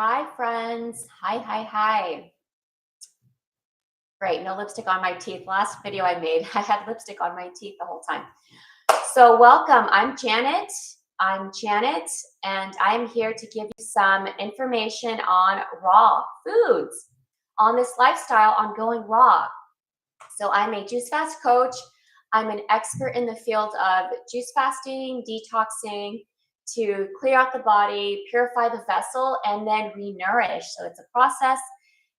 Hi, friends. Hi. Great. No lipstick on my teeth. Last video I made, I had lipstick on my teeth the whole time. So, welcome. I'm Janet. And I'm here to give you some information on raw foods, on this lifestyle on going raw. So, I'm a juice fast coach. I'm an expert in the field of juice fasting, detoxing, to clear out the body, purify the vessel, and then re-nourish. So it's a process,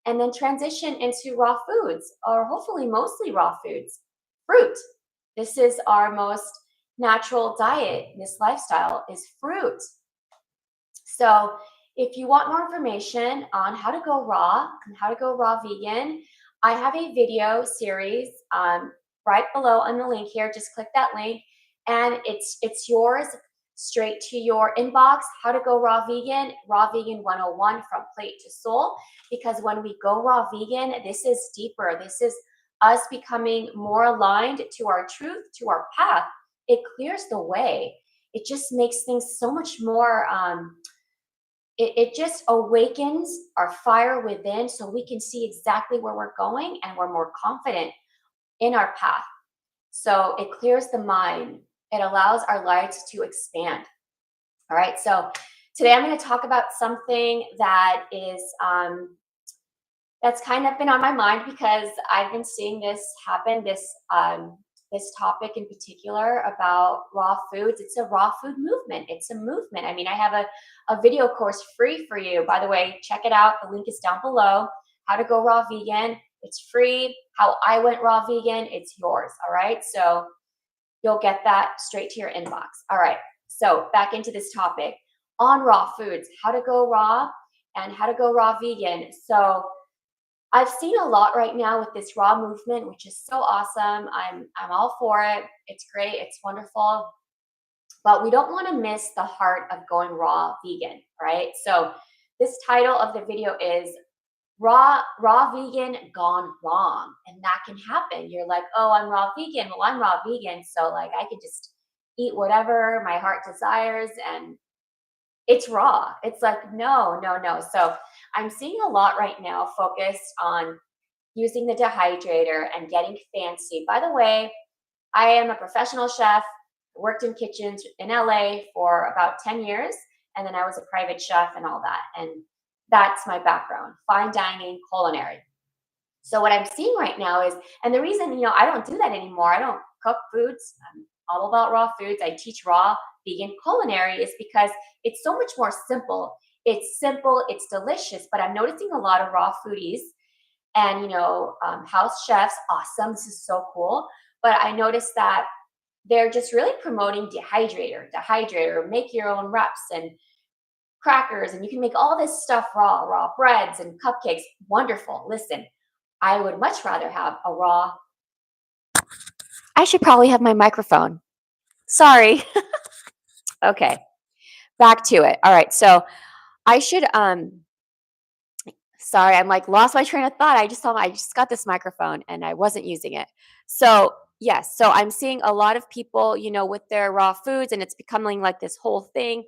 and then transition into raw foods, or hopefully mostly raw foods. Fruit. This is our most natural diet. This lifestyle is fruit. So if you want more information on how to go raw and how to go raw vegan, I have a video series right below on the link here. Just click that link, and it's yours straight to your inbox. How to go raw vegan 101 from plate to soul. Because when we go raw vegan, this is deeper. This is us becoming more aligned to our truth, to our path. It clears the way. It just makes things so much more. It just awakens our fire within, so we can see exactly where we're going, and we're more confident in our path. So it clears the mind. It allows our lights to expand. All right. So today I'm going to talk about something that is that's kind of been on my mind, because I've been seeing this happen. This topic in particular about raw foods. It's a raw food movement. It's a movement. I mean, I have a video course free for you. By the way, check it out. The link is down below. How to go raw vegan. It's free. How I went raw vegan. It's yours. All right. So you'll get that straight to your inbox. All right. So back into this topic on raw foods, how to go raw and how to go raw vegan. So I've seen a lot right now with this raw movement, which is so awesome. I'm all for it. It's great. It's wonderful. But we don't want to miss the heart of going raw vegan, right? So this title of the video is raw vegan gone wrong. And that can happen. You're like, oh, I'm raw vegan. Well, I'm raw vegan, so like I could just eat whatever my heart desires, and it's raw. It's like, no. So I'm seeing a lot right now focused on using the dehydrator and getting fancy. By the way, I am a professional chef. I worked in kitchens in LA for about 10 years, and then I was a private chef and all that. And that's my background, fine dining, culinary. So what I'm seeing right now is, and the reason, I don't do that anymore. I don't cook foods. I'm all about raw foods. I teach raw vegan culinary, is because it's so much more simple. It's simple, it's delicious, but I'm noticing a lot of raw foodies and, house chefs. Awesome. This is so cool. But I noticed that they're just really promoting dehydrator, make your own reps and crackers, and you can make all this stuff raw breads and cupcakes. Wonderful. Listen, I would much rather have a raw. I should probably have my microphone. Sorry. Okay. Back to it. All right. So I should sorry, I'm like lost my train of thought. I just got this microphone and I wasn't using it. So yes, so I'm seeing a lot of people, with their raw foods, and it's becoming like this whole thing.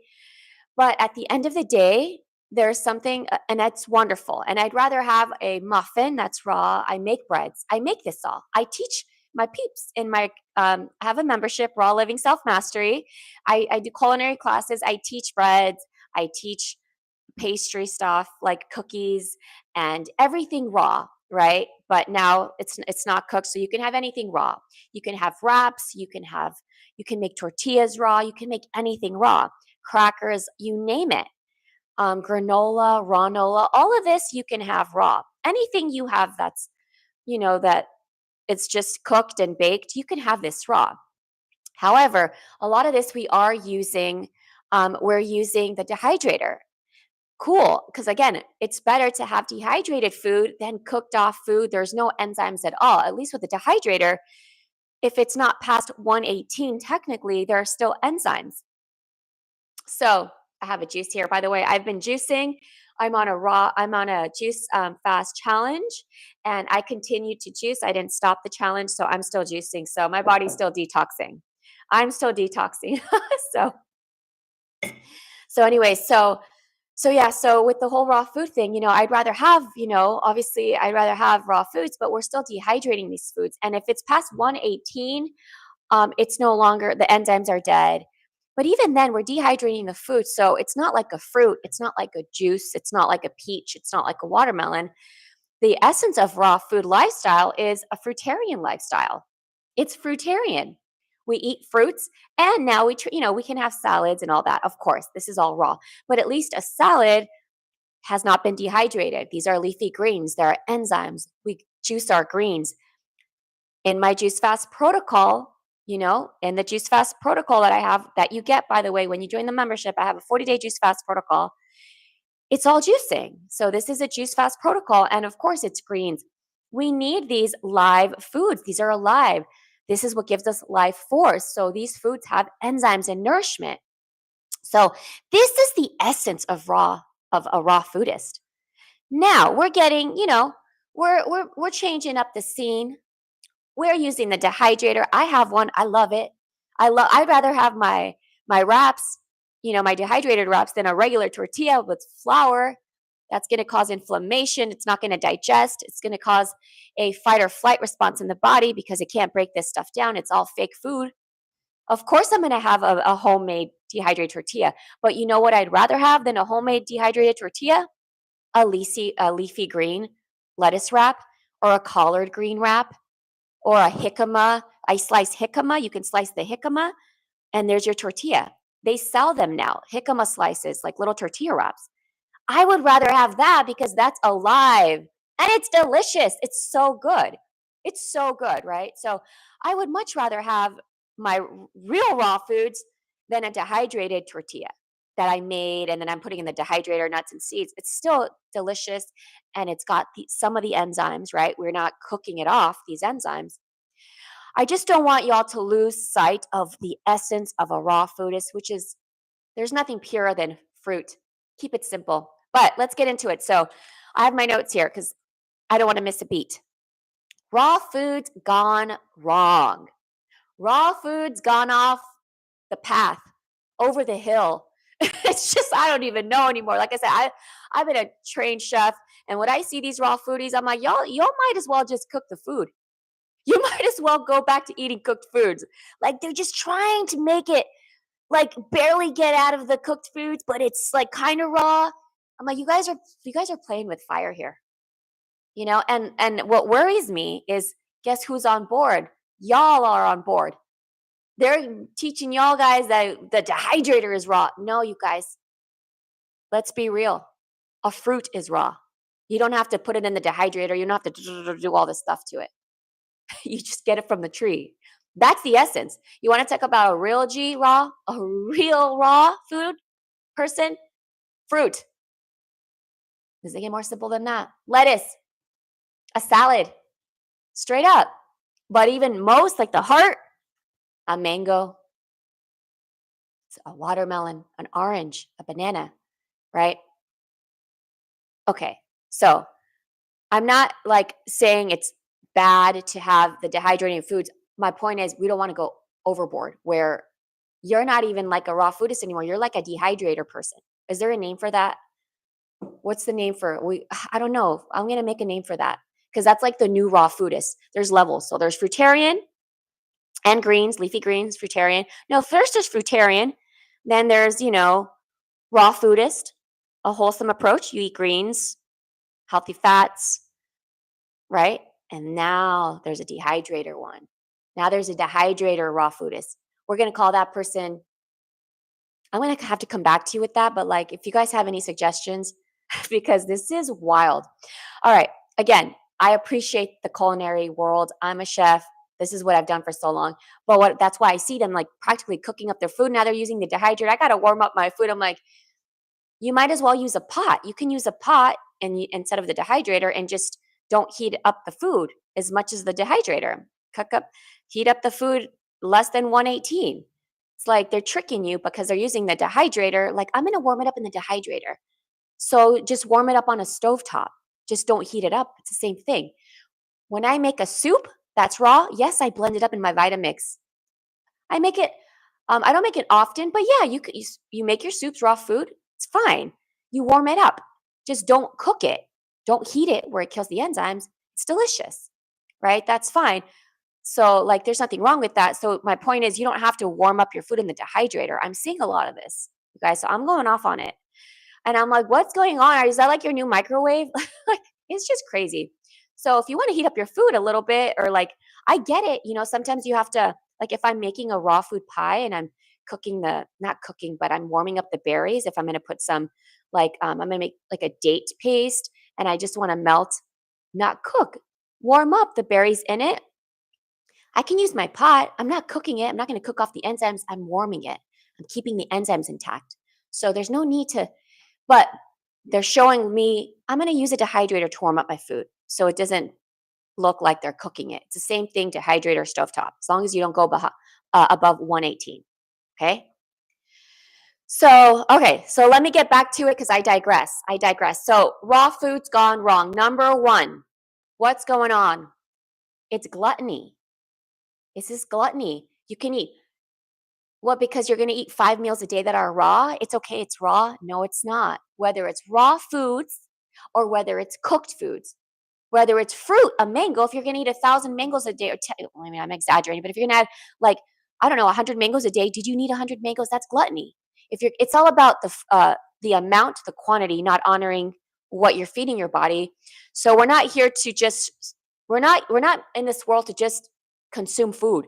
But at the end of the day, there's something, and that's wonderful. And I'd rather have a muffin that's raw. I make breads. I make this all. I teach my peeps in my, I have a membership, Raw Living Self Mastery. I do culinary classes. I teach breads. I teach pastry stuff like cookies and everything raw, right? But now it's not cooked, so you can have anything raw. You can have wraps, you can make tortillas raw, you can make anything raw. Crackers, you name it. Granola, raw-nola, all of this you can have raw. Anything you have that's, that it's just cooked and baked, you can have this raw. However, a lot of this we're using the dehydrator. Cool, because again, it's better to have dehydrated food than cooked off food. There's no enzymes at all. At least with the dehydrator, if it's not past 118, technically, there are still enzymes. So I have a juice here. By the way, I've been juicing. I'm on a juice fast challenge, and I continue to juice. I didn't stop the challenge, so I'm still juicing. So my body's still detoxing. I'm still detoxing. so anyway, So yeah, so with the whole raw food thing, I'd rather have, obviously I'd rather have raw foods, but we're still dehydrating these foods. And if it's past 118, it's no longer, the enzymes are dead. But even then, we're dehydrating the food. So it's not like a fruit, it's not like a juice, it's not like a peach, it's not like a watermelon. The essence of raw food lifestyle is a fruitarian lifestyle. It's fruitarian. We eat fruits, and now we can have salads and all that. Of course, this is all raw, but at least a salad has not been dehydrated. These are leafy greens. There are enzymes. We juice our greens. In my Juice Fast protocol, in the Juice Fast protocol that I have, that you get, by the way, when you join the membership, I have a 40-day Juice Fast protocol. It's all juicing. So this is a Juice Fast protocol. And of course, it's greens. We need these live foods. These are alive. This is what gives us life force. So these foods have enzymes and nourishment. So this is the essence of a raw foodist. Now we're getting, we're changing up the scene. We're using the dehydrator. I have one. I love it. I'd rather have my wraps, my dehydrated wraps than a regular tortilla with flour. That's going to cause inflammation. It's not going to digest. It's going to cause a fight or flight response in the body because it can't break this stuff down. It's all fake food. Of course, I'm going to have a homemade dehydrated tortilla. But you know what I'd rather have than a homemade dehydrated tortilla? A leafy green lettuce wrap, or a collard green wrap, or a jicama. I slice jicama. You can slice the jicama, and there's your tortilla. They sell them now, jicama slices, like little tortilla wraps. I would rather have that because that's alive and it's delicious. It's so good. It's so good, right? So I would much rather have my real raw foods than a dehydrated tortilla that I made and then I'm putting in the dehydrator, nuts and seeds. It's still delicious and it's got some of the enzymes, right? We're not cooking it off, these enzymes. I just don't want y'all to lose sight of the essence of a raw foodist, which is there's nothing purer than fruit. Keep it simple. But let's get into it. So I have my notes here because I don't want to miss a beat. Raw foods gone wrong. Raw foods gone off the path, over the hill. It's just, I don't even know anymore. Like I said, I've been a trained chef. And when I see these raw foodies, I'm like, y'all might as well just cook the food. You might as well go back to eating cooked foods. Like they're just trying to make it like barely get out of the cooked foods, but it's like kind of raw. I'm like, you guys are playing with fire here. And what worries me is guess who's on board? Y'all are on board. They're teaching y'all guys that the dehydrator is raw. No, you guys, let's be real. A fruit is raw. You don't have to put it in the dehydrator. You don't have to do all this stuff to it. You just get it from the tree. That's the essence. You want to talk about a real a real raw food person? Fruit. Does it get more simple than that? Lettuce, a salad, straight up. But even most, like the heart, a mango, a watermelon, an orange, a banana, right? Okay, so I'm not like saying it's bad to have the dehydrating foods. My point is, we don't want to go overboard where you're not even like a raw foodist anymore. You're like a dehydrator person. Is there a name for that? What's the name for it? I don't know. I'm going to make a name for that because that's like the new raw foodist. There's levels. So there's fruitarian and greens, leafy greens, fruitarian. No, first there's fruitarian. Then there's, raw foodist, a wholesome approach. You eat greens, healthy fats, right? And now there's a dehydrator one. Now there's a dehydrator raw foodist. We're going to call that person, I'm going to have to come back to you with that. But like, if you guys have any suggestions, because this is wild. All right. Again, I appreciate the culinary world. I'm a chef. This is what I've done for so long. But that's why I see them like practically cooking up their food. Now they're using the dehydrator. I got to warm up my food. I'm like, you might as well use a pot. You can use a pot instead of the dehydrator and just don't heat up the food as much as the dehydrator. Heat up the food less than 118. It's like they're tricking you because they're using the dehydrator. Like, I'm going to warm it up in the dehydrator. So just warm it up on a stovetop. Just don't heat it up. It's the same thing. When I make a soup that's raw, yes, I blend it up in my Vitamix. I make it, I don't make it often, but yeah, you make your soups raw food. It's fine. you warm it up. Just don't cook it. Don't heat it where it kills the enzymes. It's delicious, right? That's fine. So, like, there's nothing wrong with that. So, my point is, you don't have to warm up your food in the dehydrator. I'm seeing a lot of this, you guys. So, I'm going off on it. And I'm like, what's going on? Is that like your new microwave? Like, it's just crazy. So, if you want to heat up your food a little bit, or like, I get it. Sometimes you have to, like, if I'm making a raw food pie and I'm cooking not cooking, but I'm warming up the berries. If I'm going to put some, like, I'm going to make like a date paste and I just want to melt, not cook, warm up the berries in it. I can use my pot. I'm not cooking it. I'm not going to cook off the enzymes. I'm warming it. I'm keeping the enzymes intact. So there's no need to, but they're showing me I'm going to use a dehydrator to warm up my food so it doesn't look like they're cooking it. It's the same thing, dehydrator, stovetop, as long as you don't go above 118. Okay. So, okay. So let me get back to it because I digress. So raw food's gone wrong. Number one, what's going on? It's gluttony. This is gluttony. You can eat. What, because you're going to eat 5 meals a day that are raw? It's okay, it's raw? No, it's not. Whether it's raw foods or whether it's cooked foods, whether it's fruit, a mango, if you're going to eat 1,000 mangoes a day, or 10, I mean, I'm exaggerating, but if you're going to have, like, I don't know, 100 mangoes a day, did you need 100 mangoes? That's gluttony. It's all about the amount, the quantity, not honoring what you're feeding your body. So we're not here to just, we're not in this world to just consume food.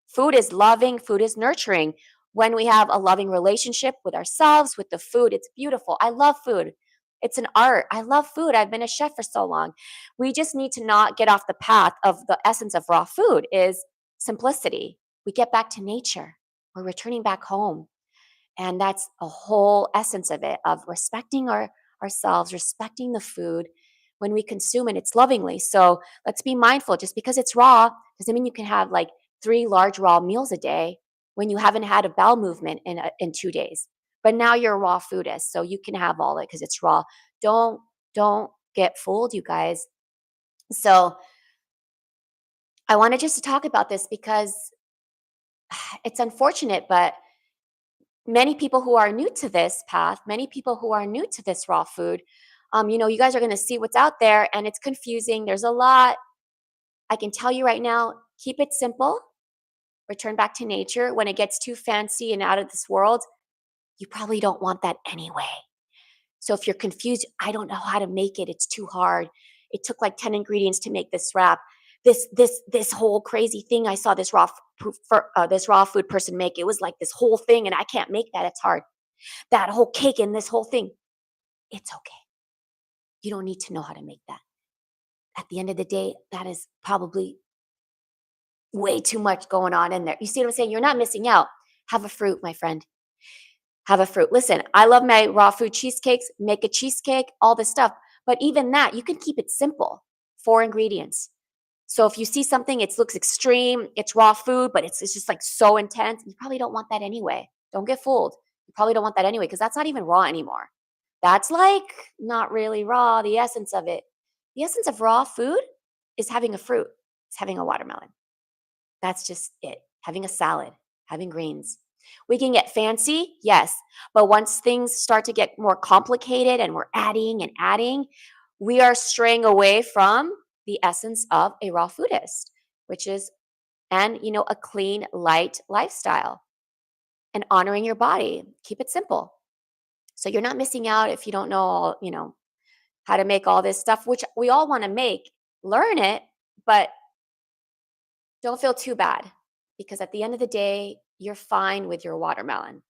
Food is loving, food is nurturing. When we have a loving relationship with ourselves, with the food, it's beautiful. I love food. It's an art. I love food. I've been a chef for so long. We just need to not get off the path of the essence of raw food is simplicity. We get back to nature. We're returning back home. And that's a whole essence of it, of respecting ourselves, respecting the food. When we consume it, it's lovingly. So let's be mindful. Just because it's raw doesn't mean you can have like 3 large raw meals a day when you haven't had a bowel movement in 2 days. But now you're a raw foodist, so you can have all it because it's raw. Don't get fooled, you guys. So I wanted just to talk about this because it's unfortunate, but many people who are new to this path, many people who are new to this raw food, you guys are going to see what's out there and it's confusing. There's a lot. I can tell you right now, keep it simple. Return back to nature. When it gets too fancy and out of this world, you probably don't want that anyway. So if you're confused, I don't know how to make it. It's too hard. It took like 10 ingredients to make this wrap. This whole crazy thing I saw this raw food person make. It was like this whole thing, and I can't make that. It's hard. That whole cake and this whole thing. It's okay. You don't need to know how to make that. At the end of the day, that is probably way too much going on in there. You see what I'm saying? You're not missing out. Have a fruit, my friend. Have a fruit. Listen, I love my raw food cheesecakes, make a cheesecake, all this stuff. But even that, you can keep it simple. 4 ingredients. So if you see something, it looks extreme, it's raw food, but it's just like so intense, you probably don't want that anyway. Don't get fooled. You probably don't want that anyway because that's not even raw anymore. That's like not really raw, the essence of it. The essence of raw food is having a fruit, it's having a watermelon. That's just it. Having a salad, having greens. We can get fancy, yes, but once things start to get more complicated and we're adding and adding, we are straying away from the essence of a raw foodist, which is, a clean, light lifestyle and honoring your body. Keep it simple. So you're not missing out if you don't know, how to make all this stuff, which we all want to make. Learn it, but don't feel too bad because at the end of the day, you're fine with your watermelon.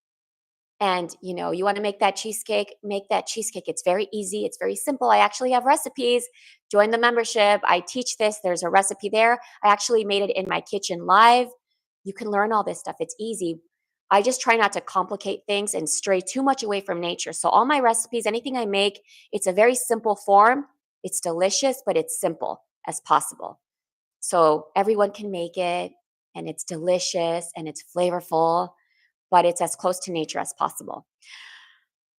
And you want to make that cheesecake, make that cheesecake. It's very easy, it's very simple. I actually have recipes. Join the membership. I teach this. There's a recipe there. I actually made it in my kitchen live. You can learn all this stuff. It's easy. I just try not to complicate things and stray too much away from nature. So all my recipes, anything I make, it's a very simple form. It's delicious, but it's simple as possible. So everyone can make it and it's delicious and it's flavorful, but it's as close to nature as possible.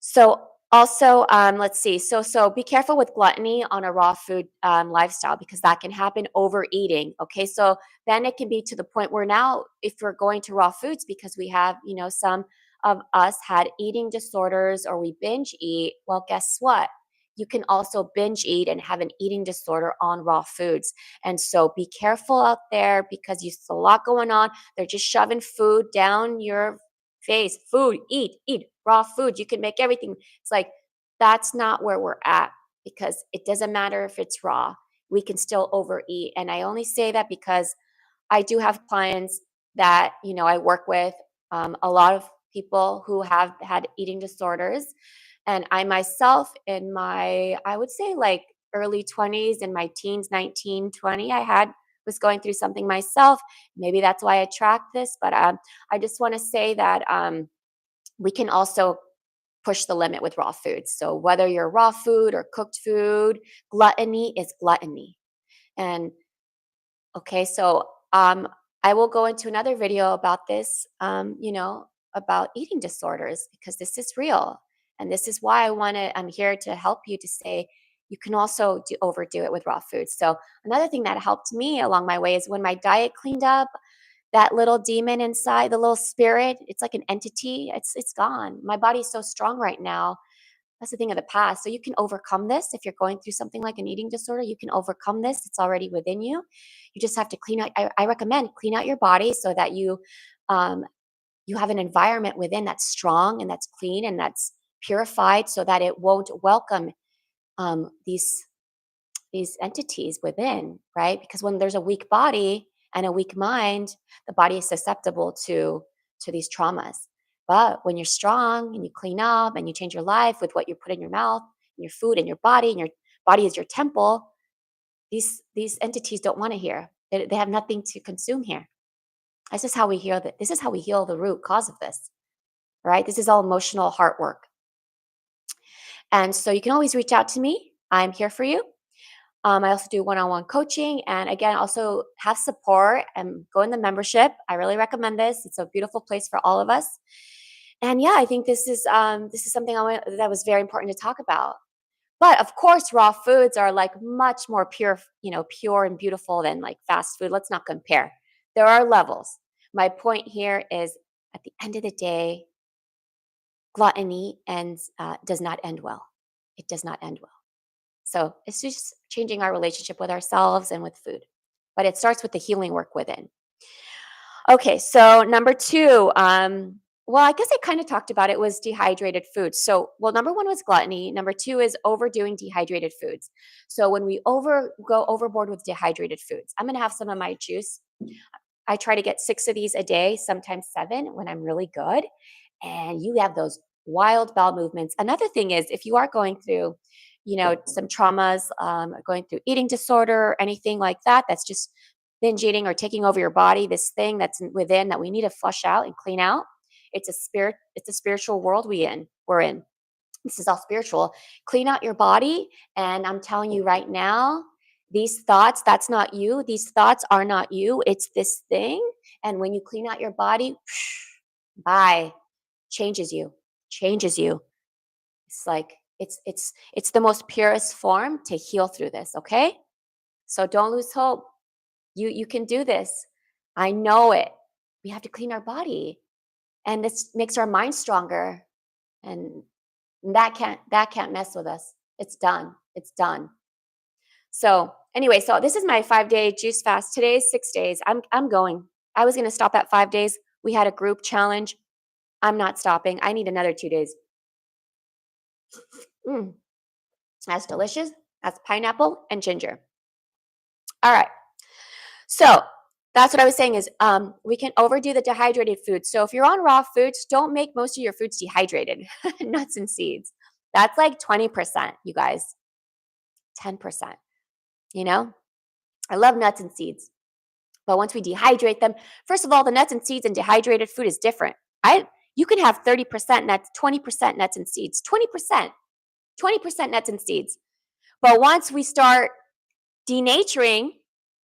So also, let's see. So be careful with gluttony on a raw food lifestyle because that can happen. Overeating. Okay, so then it can be to the point where now, if we're going to raw foods because we have some of us had eating disorders or we binge eat, well, guess what? You can also binge eat and have an eating disorder on raw foods. And so be careful out there because there's a lot going on. They're just shoving food down your face. Food, eat raw food. You can make everything. It's like that's not where we're at because it doesn't matter if it's raw. We can still overeat. And I only say that because I do have clients that, I work with, a lot of people who have had eating disorders. And I myself, in my, I would say like early 20s, in my teens, 19, 20, was going through something myself. Maybe that's why I track this, but I just want to say that we can also push the limit with raw foods. So whether you're raw food or cooked food, gluttony is gluttony. And okay, so I will go into another video about this, about eating disorders because this is real. And this is why I'm here to help you to say you can also overdo it with raw foods. So another thing that helped me along my way is when my diet cleaned up, that little demon inside, the little spirit, it's like an entity, it's gone. My body's so strong right now. That's the thing of the past. So you can overcome this. If you're going through something like an eating disorder, you can overcome this. It's already within you. You just have to clean out. I recommend clean out your body so that um, you have an environment within that's strong and that's clean and that's purified, so that it won't welcome these entities within, right? Because when there's a weak body and a weak mind, the body is susceptible to these traumas. But when you're strong and you clean up and you change your life with what you put in your mouth, and your food, and your body is your temple, these entities don't want to hear. They have nothing to consume here. This is how we heal that. This is how we heal the root cause of this, right? This is all emotional heart work. And so you can always reach out to me. I'm here for you. I also do one-on-one coaching, and again, also have support and go in the membership. I really recommend this. It's a beautiful place for all of us. And yeah, I think this is something that was very important to talk about. But of course, raw foods are like much more pure, pure and beautiful than like fast food. Let's not compare. There are levels. My point here is, at the end of the day, gluttony does not end well. It does not end well. So it's just changing our relationship with ourselves and with food. But it starts with the healing work within. Okay, so number two, well, I guess I kind of talked about it, was dehydrated foods. So, well, number one was gluttony. Number two is overdoing dehydrated foods. So when we go overboard with dehydrated foods, I'm going to have some of my juice. I try to get 6 of these a day, sometimes 7 when I'm really good. And you have those wild bowel movements. Another thing is, if you are going through, some traumas, going through eating disorder, or anything like that, that's just binge eating or taking over your body, this thing that's within that we need to flush out and clean out. It's a spiritual world we're in. This is all spiritual. Clean out your body. And I'm telling you right now, these thoughts, that's not you. These thoughts are not you. It's this thing. And when you clean out your body, bye, changes you. It's like, it's the most purest form to heal through this. Okay. So don't lose hope. You can do this. I know it. We have to clean our body. And this makes our mind stronger. And that can't mess with us. It's done. So anyway, so this is my 5-day juice fast. Today is 6 days. I'm going. I was going to stop at 5 days. We had a group challenge. I'm not stopping. I need another 2 days. That's delicious. That's pineapple and ginger. All right. So that's what I was saying is we can overdo the dehydrated foods. So if you're on raw foods, don't make most of your foods dehydrated. Nuts and seeds. That's like 20%, you guys. 10%. I love nuts and seeds. But once we dehydrate them, first of all, the nuts and seeds and dehydrated food is different. You can have 30% nuts, 20% nuts and seeds, 20% nuts and seeds. But once we start denaturing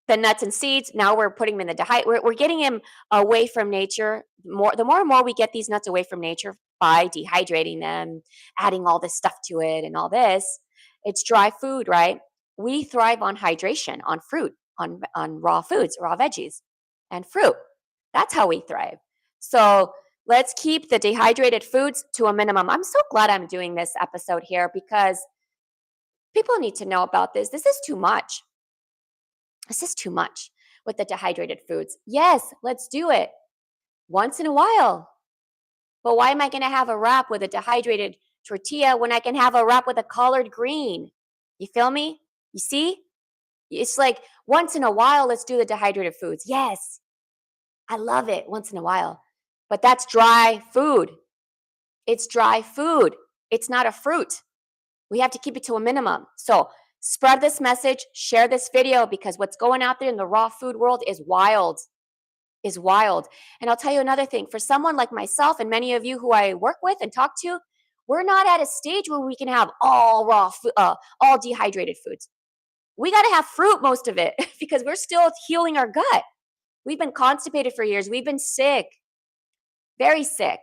the nuts and seeds, now we're putting them in the we're getting them away from nature. The more and more we get these nuts away from nature by dehydrating them, adding all this stuff to it and all this, it's dry food, right? We thrive on hydration, on fruit, on raw foods, raw veggies, and fruit. That's how we thrive. So Let's keep the dehydrated foods to a minimum. I'm so glad I'm doing this episode here because people need to know about this. This is too much. This is too much with the dehydrated foods. Yes, let's do it once in a while. But why am I going to have a wrap with a dehydrated tortilla when I can have a wrap with a collard green? You feel me? You see? It's like once in a while, let's do the dehydrated foods. Yes, I love it once in a while. But that's dry food. It's dry food. It's not a fruit. We have to keep it to a minimum. So spread this message, share this video because what's going out there in the raw food world is wild. Is wild. And I'll tell you another thing. For someone like myself and many of you who I work with and talk to, we're not at a stage where we can have all raw food, all dehydrated foods. We got to have fruit, most of it, because we're still healing our gut. We've been constipated for years. We've been sick, very sick.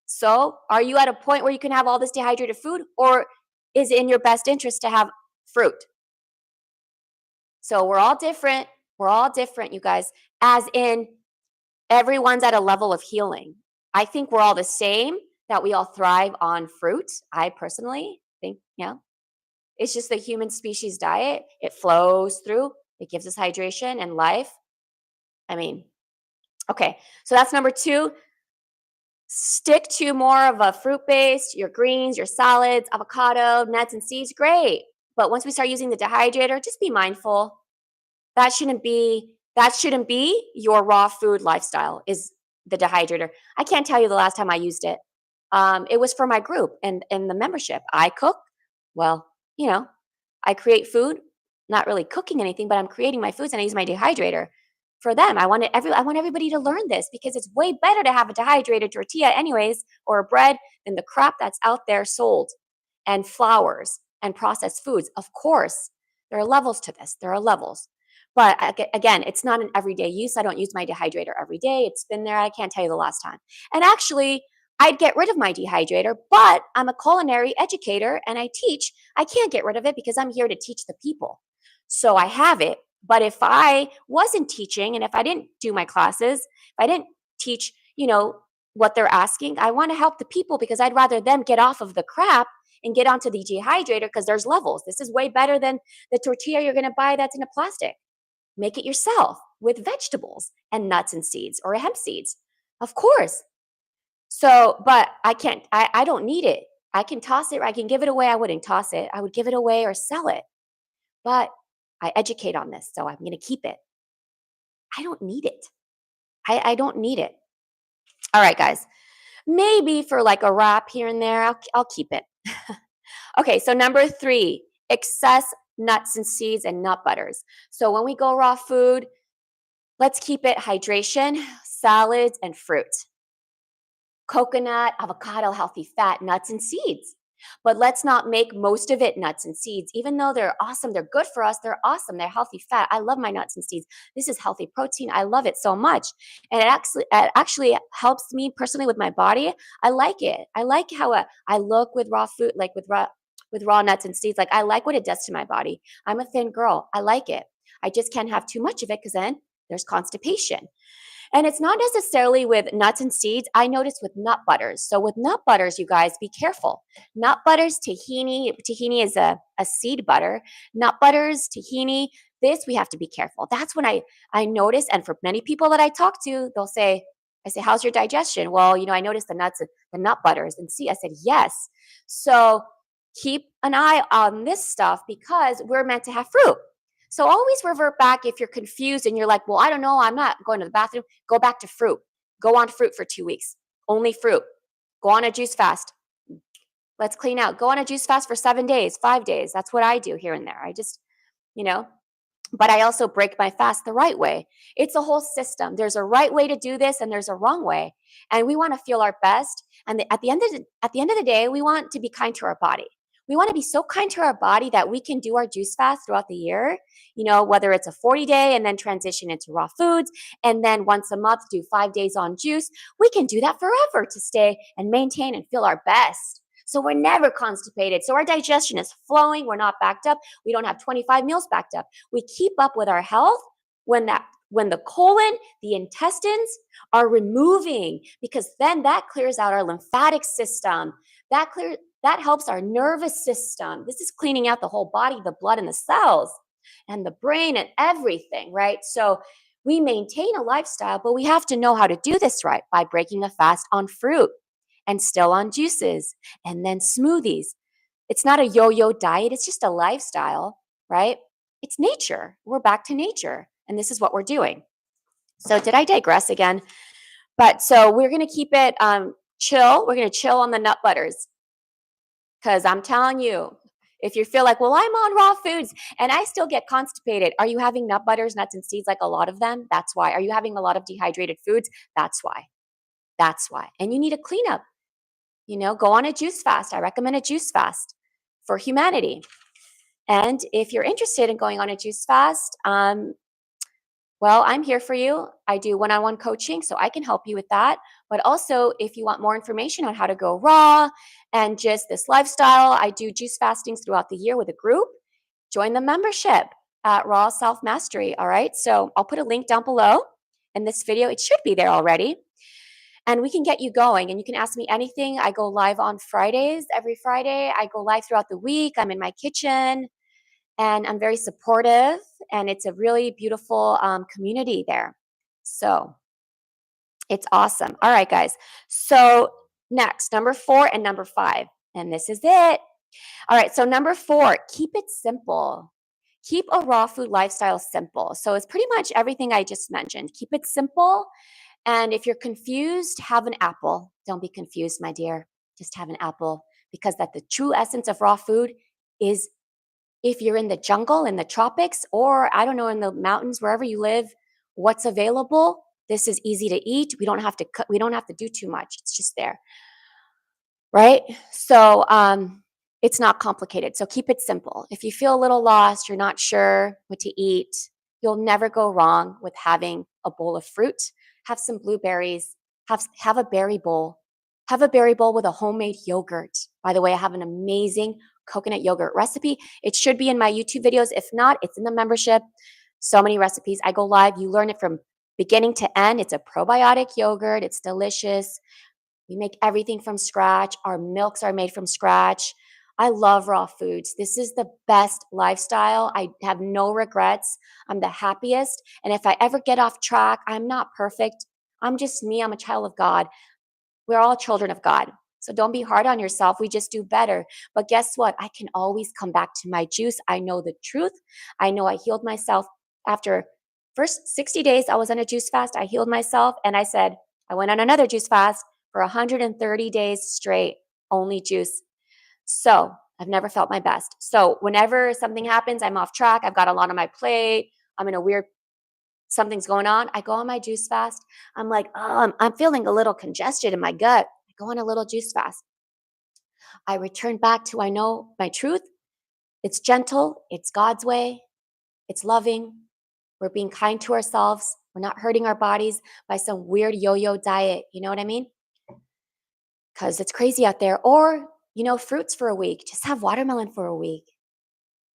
So are you at a point where you can have all this dehydrated food, or is it in your best interest to have fruit? So we're all different. We're all different, you guys, as in everyone's at a level of healing. I think we're all the same, that we all thrive on fruit. I personally think, it's just the human species diet. It flows through. It gives us hydration and life. I mean, okay. So that's number 2. Stick to more of a fruit-based, your greens, your salads, avocado, nuts, and seeds, great. But once we start using the dehydrator, just be mindful. That shouldn't be your raw food lifestyle, is the dehydrator. I can't tell you the last time I used it. It was for my group and the membership. I cook. Well, I create food, not really cooking anything, but I'm creating my foods and I use my dehydrator for them. I want everybody to learn this because it's way better to have a dehydrated tortilla anyways, or a bread, than the crap that's out there sold, and flours and processed foods. Of course, there are levels to this. There are levels. But again, it's not an everyday use. I don't use my dehydrator every day. It's been there. I can't tell you the last time. And actually, I'd get rid of my dehydrator, but I'm a culinary educator and I teach. I can't get rid of it because I'm here to teach the people. So I have it. But if I wasn't teaching and if I didn't do my classes, if I didn't teach, what they're asking, I want to help the people because I'd rather them get off of the crap and get onto the dehydrator because there's levels. This is way better than the tortilla you're going to buy that's in a plastic. Make it yourself with vegetables and nuts and seeds or hemp seeds. Of course. So, but I don't need it. I can toss it. I can give it away. I wouldn't toss it. I would give it away or sell it. But I educate on this, so I'm going to keep it. I don't need it. I don't need it. All right, guys. Maybe for like a wrap here and there, I'll keep it. Okay, so number 3, excess nuts and seeds and nut butters. So when we go raw food, let's keep it hydration, salads, and fruit. Coconut, avocado, healthy fat, nuts, and seeds. But let's not make most of it nuts and seeds. Even though they're awesome, they're good for us, they're awesome, they're healthy fat. I love my nuts and seeds. This is healthy protein. I love it so much. And it actually helps me personally with my body. I like it. I like how I look with raw food, like with raw nuts and seeds. Like I like what it does to my body. I'm a thin girl. I like it. I just can't have too much of it because then there's constipation. And it's not necessarily with nuts and seeds. I notice with nut butters. So with nut butters, you guys, be careful. Nut butters, tahini is a seed butter. Nut butters, tahini, this we have to be careful. That's when I notice, and for many people that I talk to, I say, how's your digestion? Well, I noticed the nut butters. And see, I said, yes. So keep an eye on this stuff because we're meant to have fruit. So always revert back if you're confused and you're like, well, I don't know, I'm not going to the bathroom. Go back to fruit. Go on fruit for 2 weeks. Only fruit. Go on a juice fast. Let's clean out. Go on a juice fast for 7 days, 5 days. That's what I do here and there. I just, but I also break my fast the right way. It's a whole system. There's a right way to do this and there's a wrong way. And we want to feel our best. And at the end of the day, we want to be kind to our body. We want to be so kind to our body that we can do our juice fast throughout the year, whether it's a 40-day and then transition into raw foods, and then once a month do 5 days on juice. We can do that forever to stay and maintain and feel our best. So we're never constipated. So our digestion is flowing. We're not backed up. We don't have 25 meals backed up. We keep up with our health when that when the colon, the intestines are removing, because then that clears out our lymphatic system. That helps our nervous system. This is cleaning out the whole body, the blood and the cells and the brain and everything, right? So we maintain a lifestyle, but we have to know how to do this right by breaking a fast on fruit and still on juices and then smoothies. It's not a yo-yo diet, it's just a lifestyle, right? It's nature. We're back to nature, and this is what we're doing. So did I digress again? But so we're going to keep it chill. We're going to chill on the nut butters, because I'm telling you, if you feel like, well, I'm on raw foods and I still get constipated, are you having nut butters, nuts, and seeds, like a lot of them? That's why. Are you having a lot of dehydrated foods? That's why. That's why. And you need a cleanup. Go on a juice fast. I recommend a juice fast for humanity. And if you're interested in going on a juice fast, well, I'm here for you. I do one-on-one coaching, so I can help you with that. But also, if you want more information on how to go raw and just this lifestyle, I do juice fastings throughout the year with a group. Join the membership at Raw Self Mastery. All right. So I'll put a link down below in this video. It should be there already. And we can get you going. And you can ask me anything. I go live on Fridays. Every Friday, I go live throughout the week. I'm in my kitchen. And I'm very supportive, and it's a really beautiful community there. So it's awesome. All right, guys. So next, number 4 and number 5, and this is it. All right, so number 4, keep it simple. Keep a raw food lifestyle simple. So it's pretty much everything I just mentioned. Keep it simple. And if you're confused, have an apple. Don't be confused, my dear. Just have an apple, because that the true essence of raw food is, if you're in the jungle, in the tropics, or I don't know, in the mountains, wherever you live, what's available, this is easy to eat. We don't have to cut, we don't have to do too much. It's just there. Right? So it's not complicated. So keep it simple. If you feel a little lost, you're not sure what to eat, you'll never go wrong with having a bowl of fruit. Have some blueberries, have a berry bowl. Have a berry bowl with a homemade yogurt. By the way, I have an amazing coconut yogurt recipe. It should be in my YouTube videos. If not, it's in the membership. So many recipes. I go live. You learn it from beginning to end. It's a probiotic yogurt. It's delicious. We make everything from scratch. Our milks are made from scratch. I love raw foods. This is the best lifestyle. I have no regrets. I'm the happiest. And if I ever get off track, I'm not perfect. I'm just me. I'm a child of God. We're all children of God. So don't be hard on yourself. We just do better. But guess what? I can always come back to my juice. I know the truth. I know I healed myself after first 60 days. I was on a juice fast. I healed myself. And I said, I went on another juice fast for 130 days straight, only juice. So I've never felt my best. So whenever something happens, I'm off track. I've got a lot on my plate. I'm in a weird, something's going on. I go on my juice fast. I'm like, oh, I'm feeling a little congested in my gut. I go on a little juice fast. I return back to, I know my truth. It's gentle. It's God's way. It's loving. We're being kind to ourselves. We're not hurting our bodies by some weird yo-yo diet. You know what I mean? Because it's crazy out there. Or, fruits for a week. Just have watermelon for a week.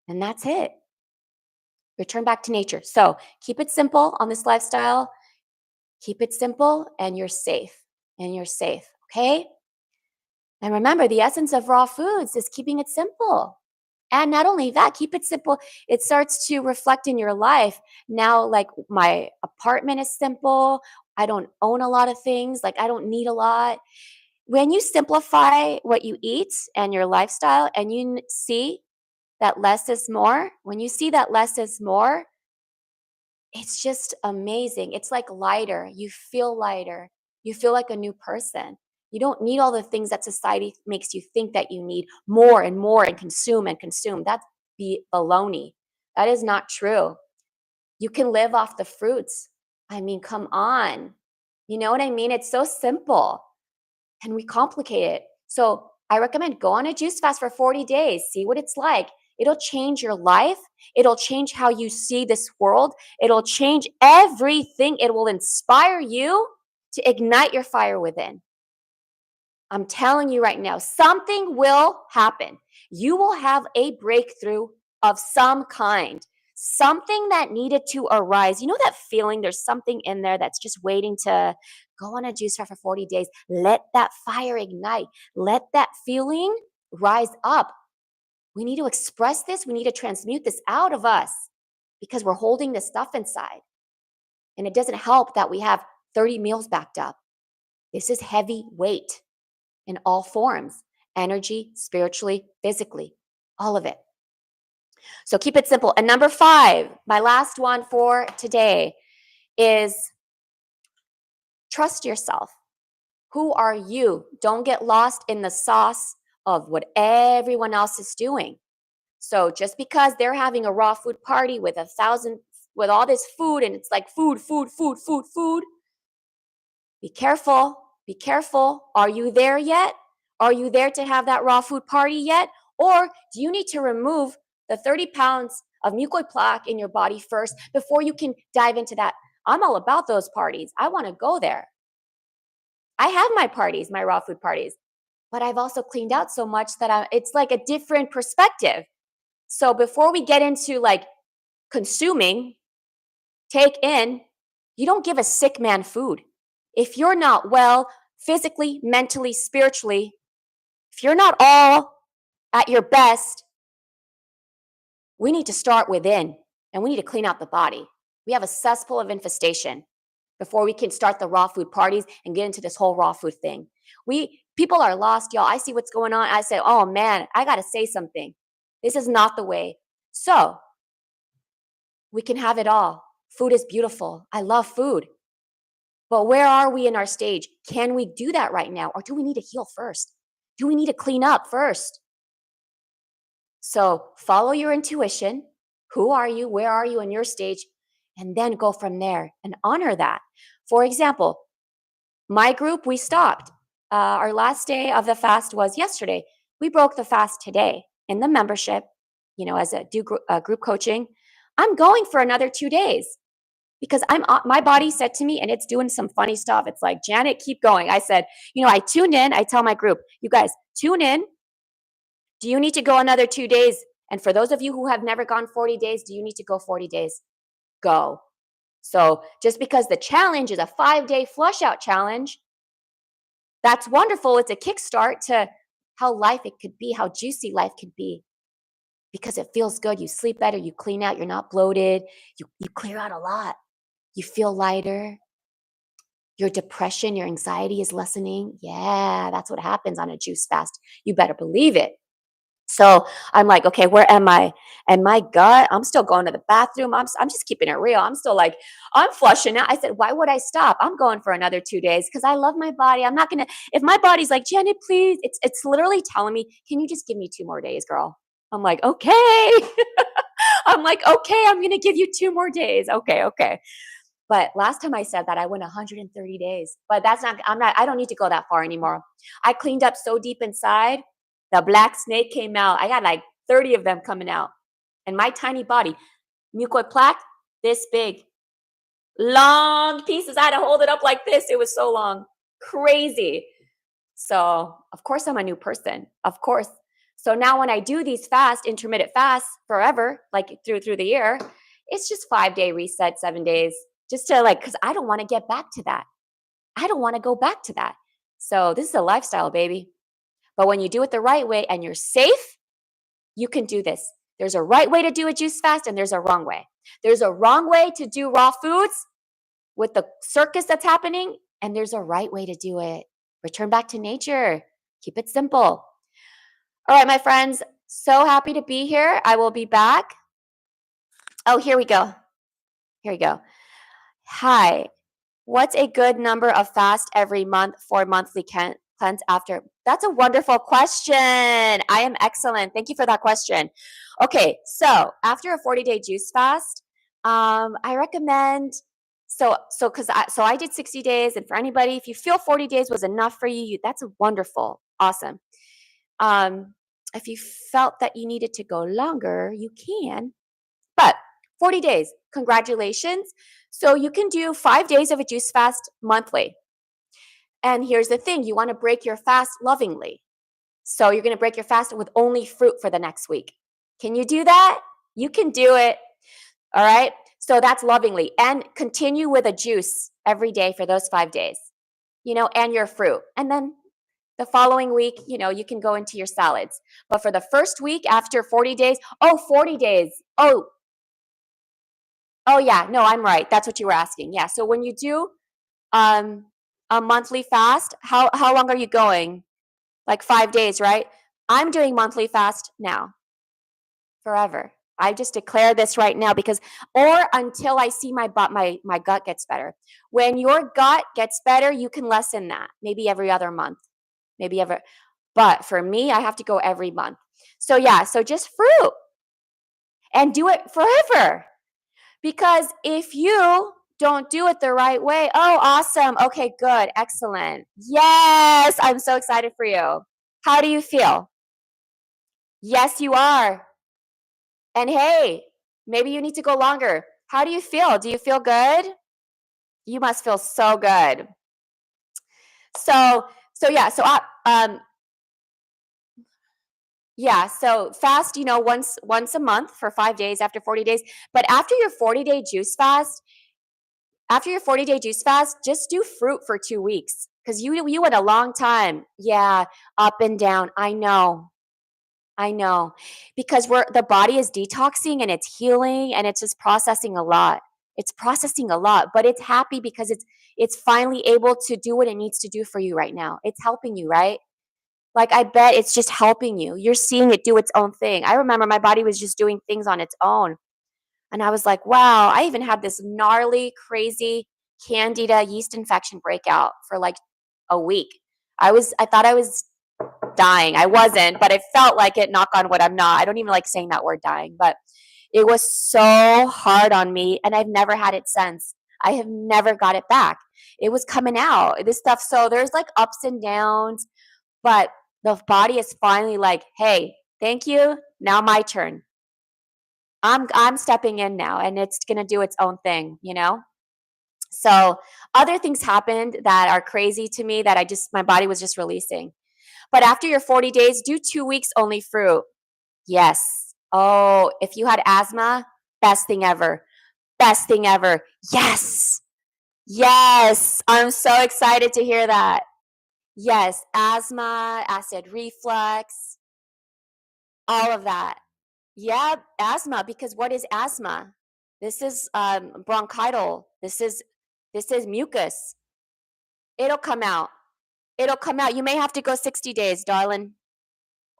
And that's it. Return back to nature. So keep it simple on this lifestyle. Keep it simple, and you're safe. And you're safe. Okay? And remember, the essence of raw foods is keeping it simple. And not only that, keep it simple. It starts to reflect in your life. Now, like, my apartment is simple. I don't own a lot of things. Like, I don't need a lot. When you simplify what you eat and your lifestyle, and you see that less is more, when you see that less is more, it's just amazing. It's like lighter. You feel lighter. You feel like a new person. You don't need all the things that society makes you think that you need, more and more, and consume and consume. That's baloney. That is not true. You can live off the fruits. I mean, come on. You know what I mean? It's so simple, and we complicate it. So I recommend go on a juice fast for 40 days. See what it's like. It'll change your life. It'll change how you see this world. It'll change everything. It will inspire you to ignite your fire within. I'm telling you right now, something will happen. You will have a breakthrough of some kind. something that needed to arise. You know that feeling? There's something in there that's just waiting to go on a juice fast for 40 days. Let that fire ignite. Let that feeling rise up. We need to express this. We need to transmute this out of us because we're holding this stuff inside. And it doesn't help that we have 30 meals backed up. This is heavy weight in all forms, energy, spiritually, physically, all of it. So keep it simple. And number 5, my last one for today is trust yourself. Who are you? Don't get lost in the sauce of what everyone else is doing. So just because they're having a raw food party with with all this food, and it's like food, be careful. Be careful. Are you there yet? Are you there to have that raw food party yet? Or do you need to remove the 30 pounds of mucoid plaque in your body first before you can dive into that? I'm all about those parties. I want to go there. I have my parties, my raw food parties, but I've also cleaned out so much that it's like a different perspective. So before we get into like consuming, take in, you don't give a sick man food. If you're not well, physically, mentally, spiritually, if you're not all at your best, we need to start within and we need to clean out the body. We have a cesspool of infestation before we can start the raw food parties and get into this whole raw food thing. People are lost, y'all. I see what's going on. I say, oh man, I got to say something. This is not the way. So we can have it all. Food is beautiful. I love food. But where are we in our stage? Can we do that right now? Or do we need to heal first? Do we need to clean up first? So follow your intuition. Who are you? Where are you in your stage? And then go from there and honor that. For example, my group, we stopped. Our last day of the fast was yesterday. We broke the fast today in the membership, as a group coaching. I'm going for another 2 days. Because my body said to me, and it's doing some funny stuff. It's like, Janet, keep going. I said, I tuned in. I tell my group, you guys, tune in. Do you need to go another 2 days? And for those of you who have never gone 40 days, do you need to go 40 days? Go. So just because the challenge is a 5-day flush out challenge, that's wonderful. It's a kickstart to how life it could be, how juicy life could be. Because it feels good. You sleep better. You clean out. You're not bloated. You clear out a lot. You feel lighter. Your depression, your anxiety is lessening. Yeah, that's what happens on a juice fast. You better believe it. So I'm like, okay, where am I? And my gut, I'm still going to the bathroom. I'm just keeping it real. I'm still like, I'm flushing out. I said, why would I stop? I'm going for another 2 days because I love my body. I'm not going to, if my body's like, Janet, please, it's literally telling me, can you just give me 2 more days, girl? I'm like, okay. I'm like, okay, I'm going to give you 2 more days. Okay. But last time I said that, I went 130 days. But I don't need to go that far anymore. I cleaned up so deep inside, the black snake came out. I got like 30 of them coming out. And my tiny body, mucoid plaque, this big. Long pieces. I had to hold it up like this. It was so long. Crazy. So, of course, I'm a new person. Of course. So now when I do these intermittent fasts forever, like through the year, it's just 5-day reset, 7 days. Just to because I don't want to get back to that. I don't want to go back to that. So this is a lifestyle, baby. But when you do it the right way and you're safe, you can do this. There's a right way to do a juice fast and there's a wrong way. There's a wrong way to do raw foods with the circus that's happening, and there's a right way to do it. Return back to nature. Keep it simple. All right, my friends, so happy to be here. I will be back. Oh, here we go. Hi, what's a good number of fast every month for monthly cleanse after? That's a wonderful question. I am excellent. Thank you for that question. Okay, so after a 40-day juice fast, I recommend, I did 60 days, and for anybody, if you feel 40 days was enough for you, that's wonderful. Awesome. If you felt that you needed to go longer, you can, but 40 days, congratulations. So you can do 5 days of a juice fast monthly. And here's the thing, you want to break your fast lovingly. So you're going to break your fast with only fruit for the next week. Can you do that? You can do it. All right. So that's lovingly. And continue with a juice every day for those 5 days, and your fruit. And then the following week, you can go into your salads. But for the first week after 40 days, 40 days. Oh yeah, no, I'm right. That's what you were asking. Yeah. So when you do um a monthly fast, how long are you going? Like 5 days, right? I'm doing monthly fast now, forever. I just declare this right now because, or until I see my gut gets better. When your gut gets better, you can lessen that. Maybe every other month, maybe ever. But for me, I have to go every month. So yeah, so just fruit and do it forever. Because if you don't do it the right way, awesome. Okay, good. Excellent. Yes, I'm so excited for you. How do you feel? Yes, you are. And hey, maybe you need to go longer. How do you feel? Do you feel good? You must feel so good. So yeah, yeah, so fast, once a month for 5 days after 40 days. But after your 40-day juice fast, just do fruit for 2 weeks cuz you went a long time. Yeah, up and down. I know. I know. Because the body is detoxing and it's healing and it's just processing a lot. It's processing a lot, but it's happy because it's finally able to do what it needs to do for you right now. It's helping you, right? Like I bet it's just helping you. You're seeing it do its own thing. I remember my body was just doing things on its own. And I was like, wow, I even had this gnarly, crazy candida yeast infection breakout for like a week. I thought I was dying. I wasn't, but it felt like it. Knock on wood, I'm not. I don't even like saying that word dying, but it was so hard on me, and I've never had it since. I have never got it back. It was coming out, this stuff. So there's like ups and downs, but the body is finally like, hey, thank you. Now my turn. I'm stepping in now, and it's gonna do its own thing. So other things happened that are crazy to me that my body was just releasing. But after your 40 days, do 2 weeks only fruit. Yes. Oh, if you had asthma, best thing ever. Best thing ever. Yes. Yes. I'm so excited to hear that. Yes. Asthma, acid reflux, all of that. Yeah, asthma, because what is asthma? This is bronchital. This is mucus. It'll come out. It'll come out. You may have to go 60 days, darling.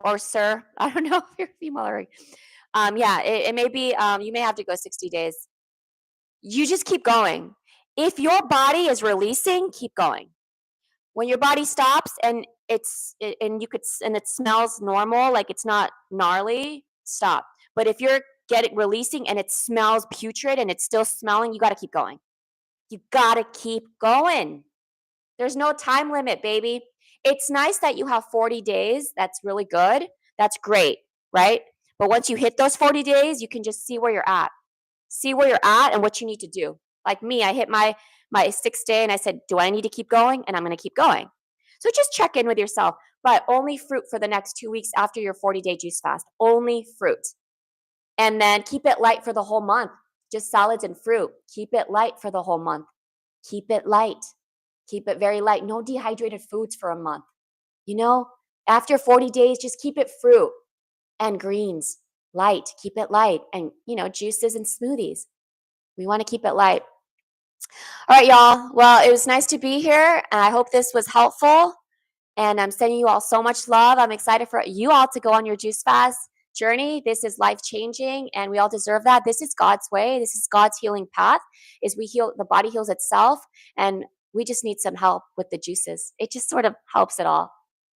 Or sir. I don't know if you're female or yeah, it may be you may have to go 60 days. You just keep going. If your body is releasing, keep going. When your body stops and and it smells normal, like it's not gnarly, stop. But if you're getting releasing and it smells putrid and it's still smelling, you got to keep going. You got to keep going. There's no time limit, baby. It's nice that you have 40 days. That's really good. That's great, right? But once you hit those 40 days, you can just see where you're at. See where you're at and what you need to do. Like me, I hit my 6th day and I said, "Do I need to keep going?" And I'm going to keep going. So just check in with yourself, but only fruit for the next 2 weeks after your 40-day juice fast. Only fruit. And then keep it light for the whole month. Just salads and fruit. Keep it light for the whole month. Keep it light. Keep it very light. No dehydrated foods for a month. After 40 days, just keep it fruit and greens. Light. Keep it light. And, juices and smoothies. We want to keep it light. All right, y'all. Well, it was nice to be here. And I hope this was helpful. And I'm sending you all so much love. I'm excited for you all to go on your juice fast journey. This is life changing, and we all deserve that. This is God's way. This is God's healing path. Is we heal, the body heals itself, and we just need some help with the juices. It just sort of helps it all.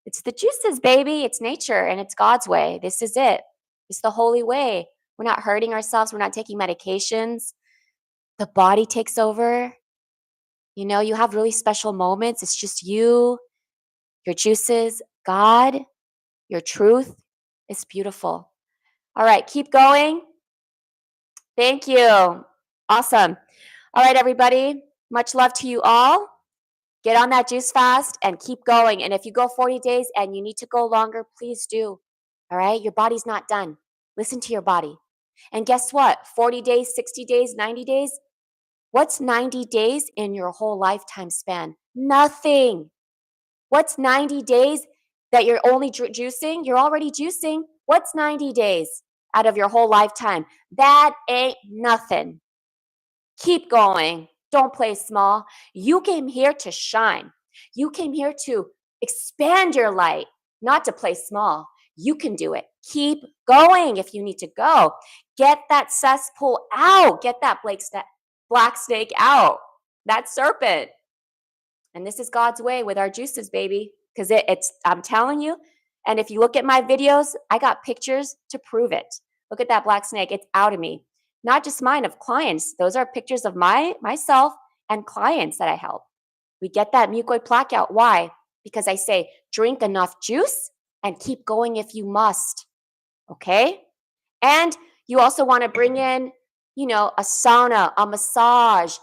It's the juices, baby. It's nature, and it's God's way. This is it. It's the holy way. We're not hurting ourselves. We're not taking medications. The body takes over. You have really special moments. It's just you, your juices, God, your truth. It's beautiful. All right, keep going. Thank you. Awesome. All right, everybody. Much love to you all. Get on that juice fast and keep going. And if you go 40 days and you need to go longer, please do. All right, your body's not done. Listen to your body. And guess what? 40 days, 60 days, 90 days. What's 90 days in your whole lifetime span? Nothing. What's 90 days that you're only juicing? You're already juicing. What's 90 days out of your whole lifetime? That ain't nothing. Keep going. Don't play small. You came here to shine. You came here to expand your light, not to play small. You can do it. Keep going if you need to go. Get that cesspool out. Get that black snake out. That serpent. And this is God's way with our juices, baby. Because I'm telling you, and if you look at my videos, I got pictures to prove it. Look at that black snake. It's out of me. Not just mine, of clients. Those are pictures of myself and clients that I help. We get that mucoid plaque out. Why? Because I say, drink enough juice and keep going if you must. Okay? And you also want to bring in, a sauna, a massage.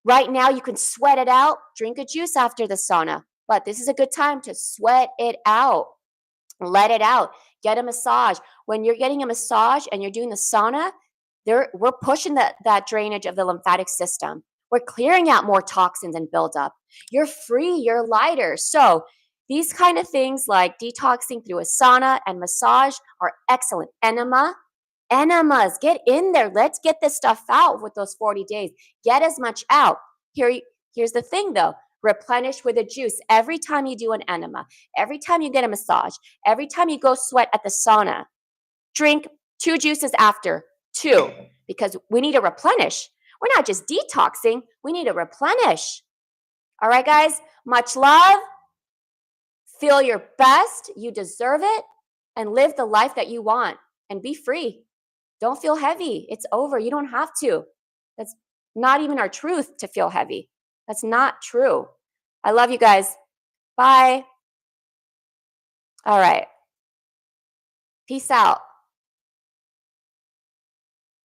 Right now, you can sweat it out. Drink a juice after the sauna. But this is a good time to sweat it out. Let it out. Get a massage. When you're getting a massage and you're doing the sauna, we're pushing that drainage of the lymphatic system. We're clearing out more toxins and buildup. You're free. You're lighter. So these kind of things like detoxing through a sauna and massage are excellent. Enemas, get in there. Let's get this stuff out with those 40 days. Get as much out. Here's the thing though. Replenish with a juice every time you do an enema, every time you get a massage, every time you go sweat at the sauna. Drink 2 juices after, 2, because we need to replenish. We're not just detoxing, we need to replenish. All right, guys, much love. Feel your best. You deserve it. And live the life that you want and be free. Don't feel heavy. It's over. You don't have to. That's not even our truth to feel heavy. That's not true. I love you guys. Bye. All right. Peace out.